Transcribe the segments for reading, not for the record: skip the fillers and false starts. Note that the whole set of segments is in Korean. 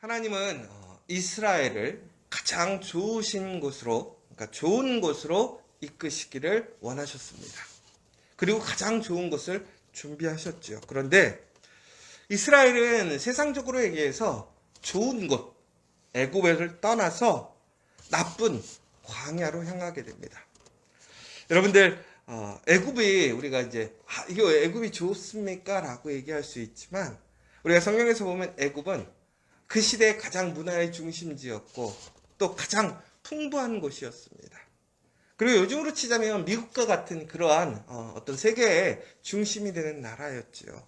하나님은 이스라엘을 가장 좋으신 곳으로, 그러니까 좋은 곳으로 이끄시기를 원하셨습니다. 그리고 가장 좋은 곳을 준비하셨죠. 그런데 이스라엘은 세상적으로 얘기해서 좋은 곳, 애굽을 떠나서 나쁜 광야로 향하게 됩니다. 여러분들, 애굽이 우리가 이제 이거 애굽이 좋습니까? 라고 얘기할 수 있지만 우리가 성경에서 보면 애굽은 그 시대의 가장 문화의 중심지였고 또 가장 풍부한 곳이었습니다. 그리고 요즘으로 치자면 미국과 같은 그러한 어떤 세계의 중심이 되는 나라였지요.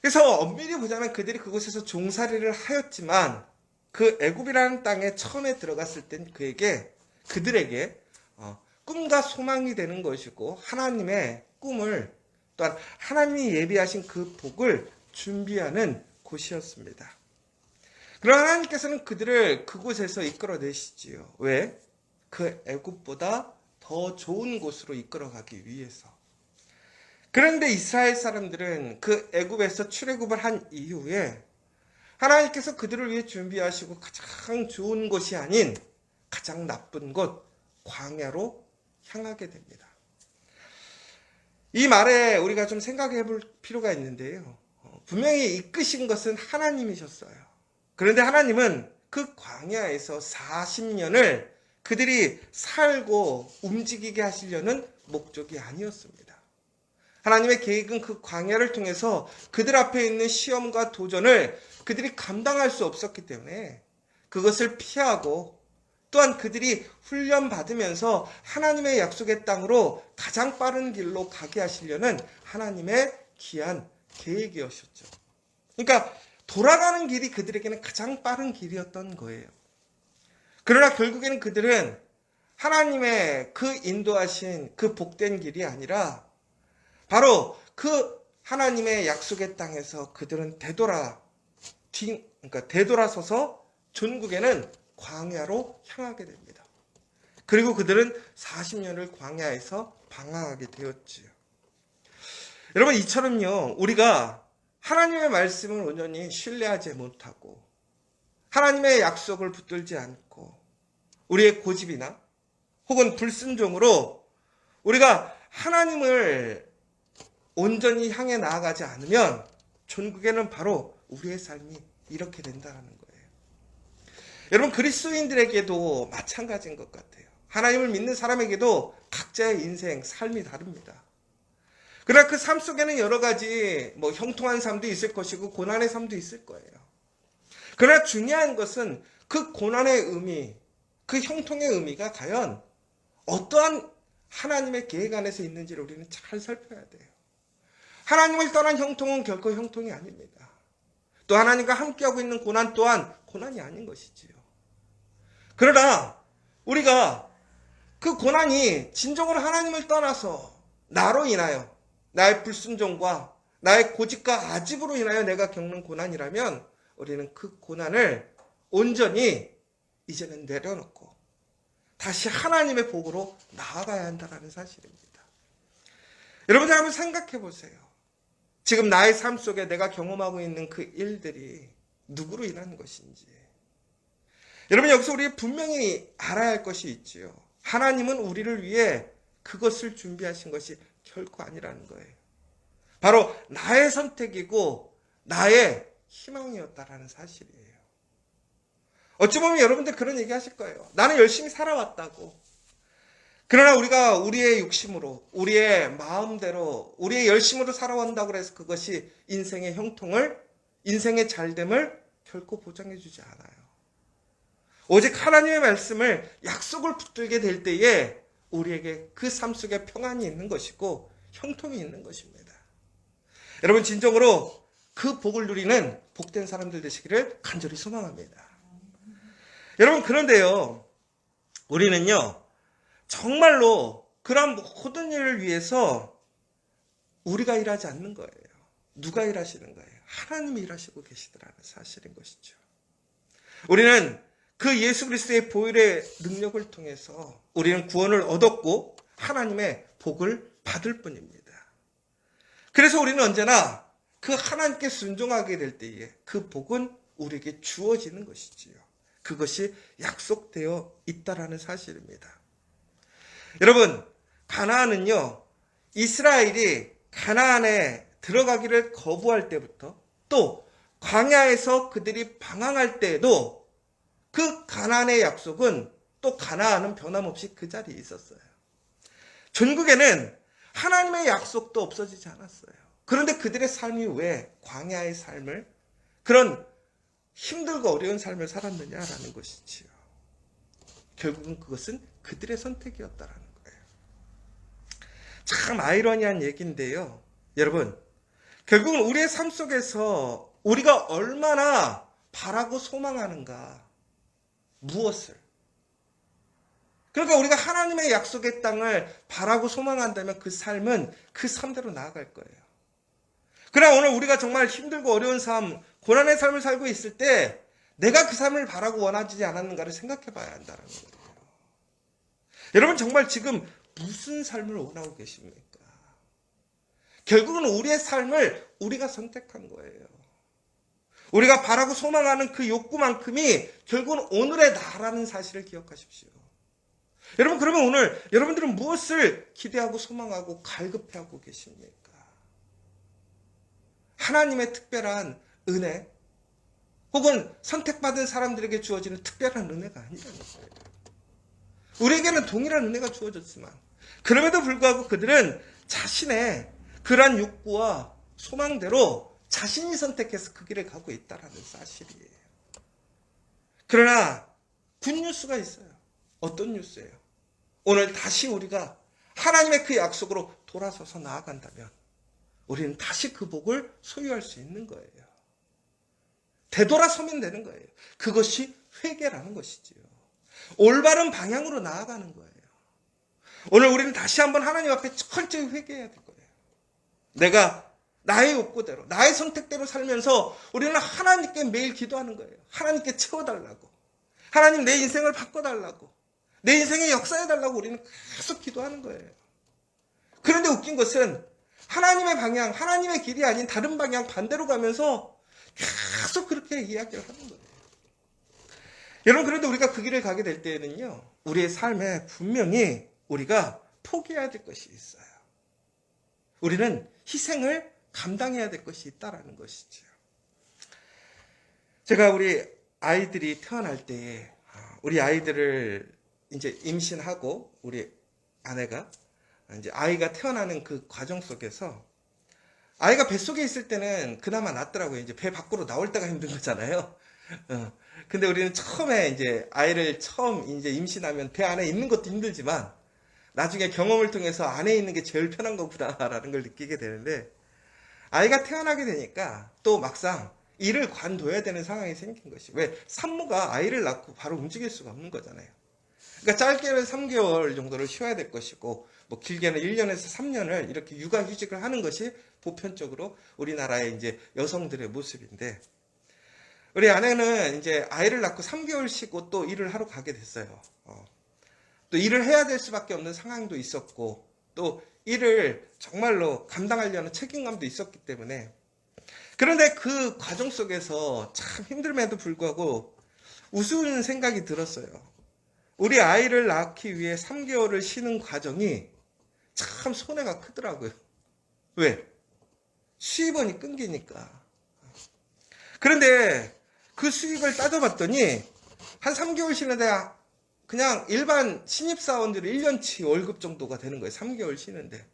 그래서 엄밀히 보자면 그들이 그곳에서 종살이를 하였지만 그 애굽이라는 땅에 처음에 들어갔을 땐 그들에게 꿈과 소망이 되는 것이고 하나님의 꿈을 또한 하나님이 예비하신 그 복을 준비하는 곳이었습니다. 그러나 하나님께서는 그들을 그곳에서 이끌어내시지요. 왜? 그 애굽보다 더 좋은 곳으로 이끌어가기 위해서. 그런데 이스라엘 사람들은 그 애굽에서 출애굽을 한 이후에 하나님께서 그들을 위해 준비하시고 가장 좋은 곳이 아닌 가장 나쁜 곳, 광야로 향하게 됩니다. 이 말에 우리가 좀 생각해 볼 필요가 있는데요. 분명히 이끄신 것은 하나님이셨어요. 그런데 하나님은 그 광야에서 40년을 그들이 살고 움직이게 하시려는 목적이 아니었습니다. 하나님의 계획은 그 광야를 통해서 그들 앞에 있는 시험과 도전을 그들이 감당할 수 없었기 때문에 그것을 피하고 또한 그들이 훈련받으면서 하나님의 약속의 땅으로 가장 빠른 길로 가게 하시려는 하나님의 귀한 계획이었죠. 그러니까 돌아가는 길이 그들에게는 가장 빠른 길이었던 거예요. 그러나 결국에는 그들은 하나님의 그 인도하신 그 복된 길이 아니라 바로 그 하나님의 약속의 땅에서 그들은 되돌아서서 전국에는 광야로 향하게 됩니다. 그리고 그들은 40년을 광야에서 방황하게 되었지요. 여러분, 이처럼요, 우리가 하나님의 말씀을 온전히 신뢰하지 못하고 하나님의 약속을 붙들지 않고 우리의 고집이나 혹은 불순종으로 우리가 하나님을 온전히 향해 나아가지 않으면 전국에는 바로 우리의 삶이 이렇게 된다는 거예요. 여러분, 그리스도인들에게도 마찬가지인 것 같아요. 하나님을 믿는 사람에게도 각자의 인생, 삶이 다릅니다. 그러나 그 삶 속에는 여러 가지 형통한 삶도 있을 것이고 고난의 삶도 있을 거예요. 그러나 중요한 것은 그 고난의 의미, 그 형통의 의미가 과연 어떠한 하나님의 계획 안에서 있는지를 우리는 잘 살펴야 돼요. 하나님을 떠난 형통은 결코 형통이 아닙니다. 또 하나님과 함께하고 있는 고난 또한 고난이 아닌 것이지요. 그러나 우리가 그 고난이 진정으로 하나님을 떠나서 나로 인하여 나의 불순종과 나의 고집과 아집으로 인하여 내가 겪는 고난이라면 우리는 그 고난을 온전히 이제는 내려놓고 다시 하나님의 복으로 나아가야 한다는 사실입니다. 여러분들 한번 생각해 보세요. 지금 나의 삶 속에 내가 경험하고 있는 그 일들이 누구로 인한 것인지. 여러분, 여기서 우리 분명히 알아야 할 것이 있지요. 하나님은 우리를 위해 그것을 준비하신 것이 결코 아니라는 거예요. 바로 나의 선택이고 나의 희망이었다라는 사실이에요. 어찌 보면 여러분들 그런 얘기 하실 거예요. 나는 열심히 살아왔다고. 그러나 우리가 우리의 욕심으로, 우리의 마음대로, 우리의 열심으로 살아온다고 해서 그것이 인생의 형통을, 인생의 잘됨을 결코 보장해 주지 않아요. 오직 하나님의 말씀을, 약속을 붙들게 될 때에 우리에게 그 삶 속에 평안이 있는 것이고 형통이 있는 것입니다. 여러분, 진정으로 그 복을 누리는 복된 사람들 되시기를 간절히 소망합니다. 여러분, 그런데요, 우리는요, 정말로 그런 모든 일을 위해서 우리가 일하지 않는 거예요. 누가 일하시는 거예요? 하나님이 일하시고 계시더라는 사실인 것이죠. 우리는 그 예수 그리스도의 보혈의 능력을 통해서 우리는 구원을 얻었고 하나님의 복을 받을 뿐입니다. 그래서 우리는 언제나 그 하나님께 순종하게 될 때에 그 복은 우리에게 주어지는 것이지요. 그것이 약속되어 있다라는 사실입니다. 여러분, 가나안은요, 이스라엘이 가나안에 들어가기를 거부할 때부터 또 광야에서 그들이 방황할 때에도 그 가나안의 약속은 또 가나안은 변함없이 그 자리에 있었어요. 전국에는 하나님의 약속도 없어지지 않았어요. 그런데 그들의 삶이 왜 광야의 삶을, 그런 힘들고 어려운 삶을 살았느냐라는 것이지요. 결국은 그것은 그들의 선택이었다라는 거예요. 참 아이러니한 얘기인데요. 여러분, 결국은 우리의 삶 속에서 우리가 얼마나 바라고 소망하는가, 무엇을. 그러니까 우리가 하나님의 약속의 땅을 바라고 소망한다면 그 삶은 그 삶대로 나아갈 거예요. 그러나 오늘 우리가 정말 힘들고 어려운 삶, 고난의 삶을 살고 있을 때 내가 그 삶을 바라고 원하지 않았는가를 생각해 봐야 한다는 거예요. 여러분, 정말 지금 무슨 삶을 원하고 계십니까? 결국은 우리의 삶을 우리가 선택한 거예요. 우리가 바라고 소망하는 그 욕구만큼이 결국은 오늘의 나라는 사실을 기억하십시오. 여러분, 그러면 오늘 여러분들은 무엇을 기대하고 소망하고 갈급해하고 계십니까? 하나님의 특별한 은혜, 혹은 선택받은 사람들에게 주어지는 특별한 은혜가 아니라는 거예요. 우리에게는 동일한 은혜가 주어졌지만 그럼에도 불구하고 그들은 자신의 그러한 욕구와 소망대로 자신이 선택해서 그 길을 가고 있다는 사실이에요. 그러나 굿뉴스가 있어요. 어떤 뉴스예요? 오늘 다시 우리가 하나님의 그 약속으로 돌아서서 나아간다면 우리는 다시 그 복을 소유할 수 있는 거예요. 되돌아서면 되는 거예요. 그것이 회개라는 것이지요. 올바른 방향으로 나아가는 거예요. 오늘 우리는 다시 한번 하나님 앞에 철저히 회개해야 될 거예요. 내가 나의 욕구대로, 나의 선택대로 살면서 우리는 하나님께 매일 기도하는 거예요. 하나님께 채워달라고. 하나님, 내 인생을 바꿔달라고. 내 인생에 역사해달라고 우리는 계속 기도하는 거예요. 그런데 웃긴 것은 하나님의 방향, 하나님의 길이 아닌 다른 방향 반대로 가면서 계속 그렇게 이야기를 하는 거예요. 여러분, 그런데 우리가 그 길을 가게 될 때에는요, 우리의 삶에 분명히 우리가 포기해야 될 것이 있어요. 우리는 희생을 감당해야 될 것이 있다라는 것이죠. 제가 우리 아이들이 태어날 때에 우리 아이들을 이제 임신하고 우리 아내가 이제 아이가 태어나는 그 과정 속에서 아이가 뱃속에 있을 때는 그나마 낫더라고요. 이제 배 밖으로 나올 때가 힘든 거잖아요. 근데 우리는 처음에 이제 아이를 처음 이제 임신하면 배 안에 있는 것도 힘들지만 나중에 경험을 통해서 안에 있는 게 제일 편한 거구나라는 걸 느끼게 되는데, 아이가 태어나게 되니까 또 막상 일을 관둬야 되는 상황이 생긴 것이, 왜? 산모가 아이를 낳고 바로 움직일 수가 없는 거잖아요. 그러니까 짧게는 3개월 정도를 쉬어야 될 것이고, 뭐 길게는 1년에서 3년을 이렇게 육아휴직을 하는 것이 보편적으로 우리나라의 이제 여성들의 모습인데, 우리 아내는 이제 아이를 낳고 3개월 쉬고 또 일을 하러 가게 됐어요. 또 일을 해야 될 수밖에 없는 상황도 있었고, 또 일을 정말로 감당하려는 책임감도 있었기 때문에. 그런데 그 과정 속에서 참 힘듦에도 불구하고 우스운 생각이 들었어요. 우리 아이를 낳기 위해 3개월을 쉬는 과정이 참 손해가 크더라고요. 왜? 수입원이 끊기니까. 그런데 그 수익을 따져봤더니 한 3개월 쉬는데 그냥 일반 신입사원들이 1년치 월급 정도가 되는 거예요. 3개월 쉬는데.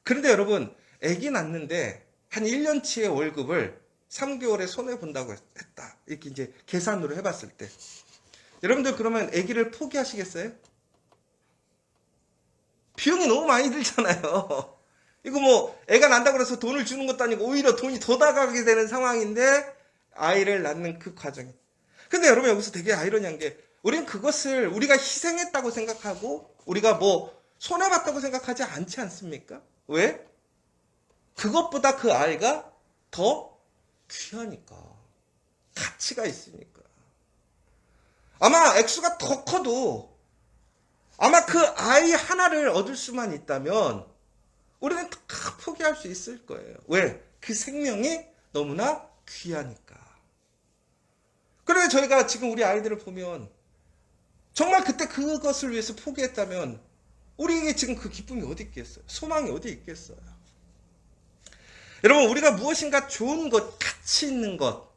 그런데 여러분, 아기 낳는데 한 1년치의 월급을 3개월에 손해본다고 했다. 이렇게 이제 계산으로 해봤을 때. 여러분들 그러면 아기를 포기하시겠어요? 비용이 너무 많이 들잖아요. 이거 뭐 애가 난다고 해서 돈을 주는 것도 아니고 오히려 돈이 더 나가게 되는 상황인데, 아이를 낳는 그 과정이. 근데 여러분, 여기서 되게 아이러니한 게, 우리는 그것을 우리가 희생했다고 생각하고 우리가 뭐 손해봤다고 생각하지 않지 않습니까? 왜? 그것보다 그 아이가 더 귀하니까. 가치가 있으니까. 아마 액수가 더 커도 아마 그 아이 하나를 얻을 수만 있다면 우리는 다 포기할 수 있을 거예요. 왜? 그 생명이 너무나 귀하니까. 그런데 저희가 지금 우리 아이들을 보면 정말 그때 그것을 위해서 포기했다면 우리에게 지금 그 기쁨이 어디 있겠어요? 소망이 어디 있겠어요? 여러분, 우리가 무엇인가 좋은 것, 가치 있는 것,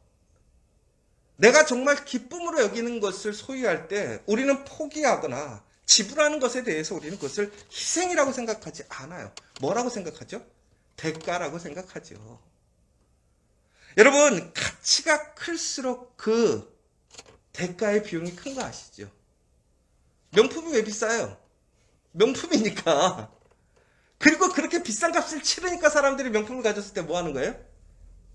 내가 정말 기쁨으로 여기는 것을 소유할 때 우리는 포기하거나 지불하는 것에 대해서 우리는 그것을 희생이라고 생각하지 않아요. 뭐라고 생각하죠? 대가라고 생각하죠. 여러분, 가치가 클수록 그 대가의 비용이 큰 거 아시죠? 명품이 왜 비싸요? 명품이니까. 그리고 그렇게 비싼 값을 치르니까 사람들이 명품을 가졌을 때 뭐 하는 거예요?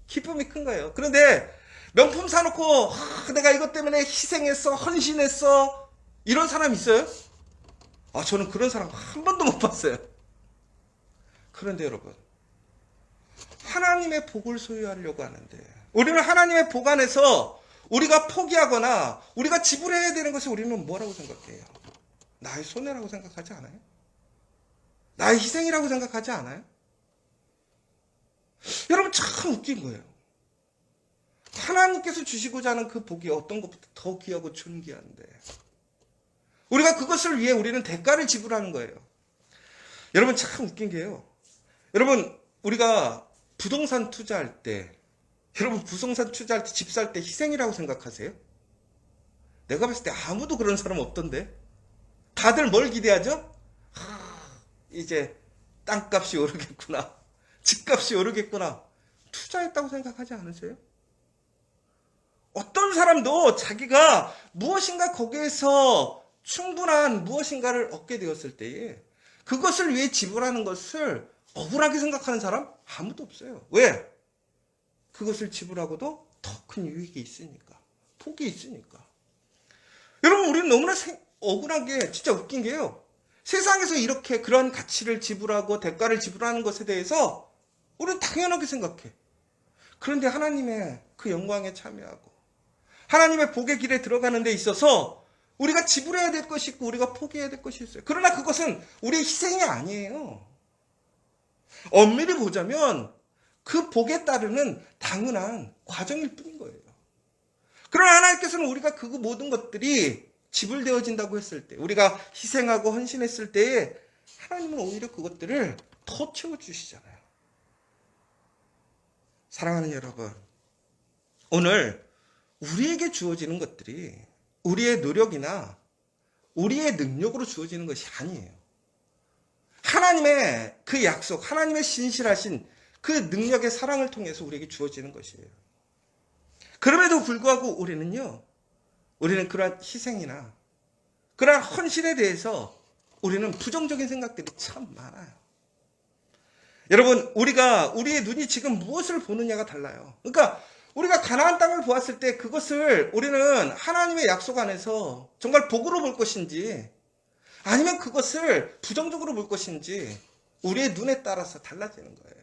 기쁨이 큰 거예요. 그런데 명품 사놓고 내가 이것 때문에 희생했어, 헌신했어, 이런 사람 있어요? 저는 그런 사람 한 번도 못 봤어요. 그런데 여러분, 하나님의 복을 소유하려고 하는데 우리는 하나님의 복 안에서 우리가 포기하거나 우리가 지불해야 되는 것을 우리는 뭐라고 생각해요? 나의 손해라고 생각하지 않아요? 나의 희생이라고 생각하지 않아요? 여러분, 참 웃긴 거예요. 하나님께서 주시고자 하는 그 복이 어떤 것보다 더 귀하고 존귀한데 우리가 그것을 위해 우리는 대가를 지불하는 거예요. 여러분, 참 웃긴 게요. 여러분, 우리가 부동산 투자할 때, 여러분 부동산 투자할 때, 집 살 때 희생이라고 생각하세요? 내가 봤을 때 아무도 그런 사람 없던데. 다들 뭘 기대하죠? 이제 땅값이 오르겠구나, 집값이 오르겠구나. 투자했다고 생각하지 않으세요? 어떤 사람도 자기가 무엇인가 거기에서 충분한 무엇인가를 얻게 되었을 때에 그것을 위해 지불하는 것을 억울하게 생각하는 사람 아무도 없어요. 왜? 그것을 지불하고도 더 큰 유익이 있으니까, 복이 있으니까. 여러분, 우리는 너무나 억울하게, 진짜 웃긴 게요, 세상에서 이렇게 그런 가치를 지불하고 대가를 지불하는 것에 대해서 우리는 당연하게 생각해. 그런데 하나님의 그 영광에 참여하고 하나님의 복의 길에 들어가는 데 있어서 우리가 지불해야 될 것이 있고 우리가 포기해야 될 것이 있어요. 그러나 그것은 우리의 희생이 아니에요. 엄밀히 보자면 그 복에 따르는 당연한 과정일 뿐인 거예요. 그러나 하나님께서는 우리가 그 모든 것들이 지불되어진다고 했을 때, 우리가 희생하고 헌신했을 때에 하나님은 오히려 그것들을 더 채워주시잖아요. 사랑하는 여러분, 오늘 우리에게 주어지는 것들이 우리의 노력이나 우리의 능력으로 주어지는 것이 아니에요. 하나님의 그 약속, 하나님의 신실하신 그 능력의 사랑을 통해서 우리에게 주어지는 것이에요. 그럼에도 불구하고 우리는 그러한 희생이나 그러한 헌신에 대해서 우리는 부정적인 생각들이 참 많아요. 여러분, 우리의 눈이 지금 무엇을 보느냐가 달라요. 그러니까 우리가 가나안 땅을 보았을 때 그것을 우리는 하나님의 약속 안에서 정말 복으로 볼 것인지 아니면 그것을 부정적으로 볼 것인지 우리의 눈에 따라서 달라지는 거예요.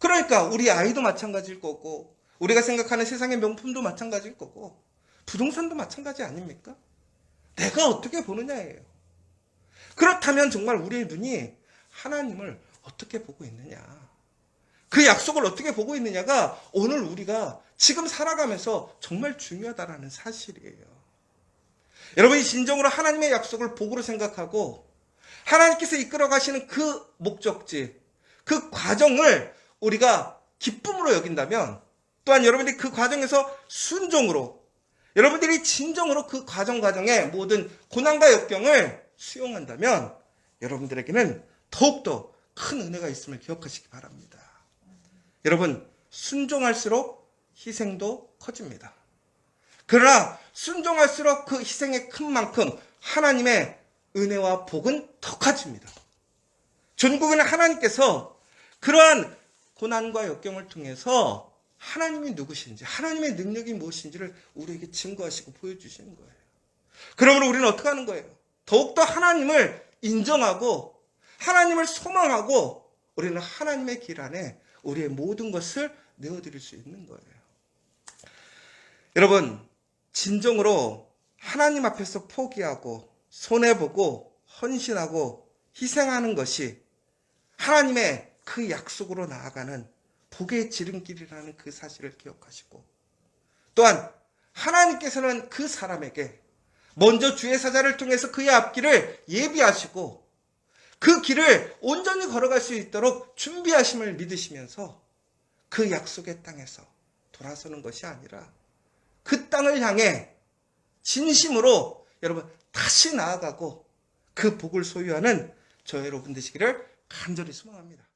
그러니까 우리 아이도 마찬가지일 거고 우리가 생각하는 세상의 명품도 마찬가지일 거고 부동산도 마찬가지 아닙니까? 내가 어떻게 보느냐예요. 그렇다면 정말 우리의 눈이 하나님을 어떻게 보고 있느냐, 그 약속을 어떻게 보고 있느냐가 오늘 우리가 지금 살아가면서 정말 중요하다는 사실이에요. 여러분이 진정으로 하나님의 약속을 복으로 생각하고 하나님께서 이끌어 가시는 그 목적지, 그 과정을 우리가 기쁨으로 여긴다면, 또한 여러분들이 그 과정에서 순종으로, 여러분들이 진정으로 그 과정의 모든 고난과 역경을 수용한다면 여러분들에게는 더욱더 큰 은혜가 있음을 기억하시기 바랍니다. 여러분, 순종할수록 희생도 커집니다. 그러나 순종할수록 그 희생의 큰 만큼 하나님의 은혜와 복은 더 커집니다. 전국에는 하나님께서 그러한 고난과 역경을 통해서 하나님이 누구신지, 하나님의 능력이 무엇인지를 우리에게 증거하시고 보여주시는 거예요. 그러므로 우리는 어떻게 하는 거예요? 더욱더 하나님을 인정하고 하나님을 소망하고 우리는 하나님의 길 안에 우리의 모든 것을 내어드릴 수 있는 거예요. 여러분, 진정으로 하나님 앞에서 포기하고 손해보고 헌신하고 희생하는 것이 하나님의 그 약속으로 나아가는 복의 지름길이라는 그 사실을 기억하시고, 또한 하나님께서는 그 사람에게 먼저 주의 사자를 통해서 그의 앞길을 예비하시고 그 길을 온전히 걸어갈 수 있도록 준비하심을 믿으시면서 그 약속의 땅에서 돌아서는 것이 아니라 그 땅을 향해 진심으로 여러분 다시 나아가고 그 복을 소유하는 저 여러분 되시기를 간절히 소망합니다.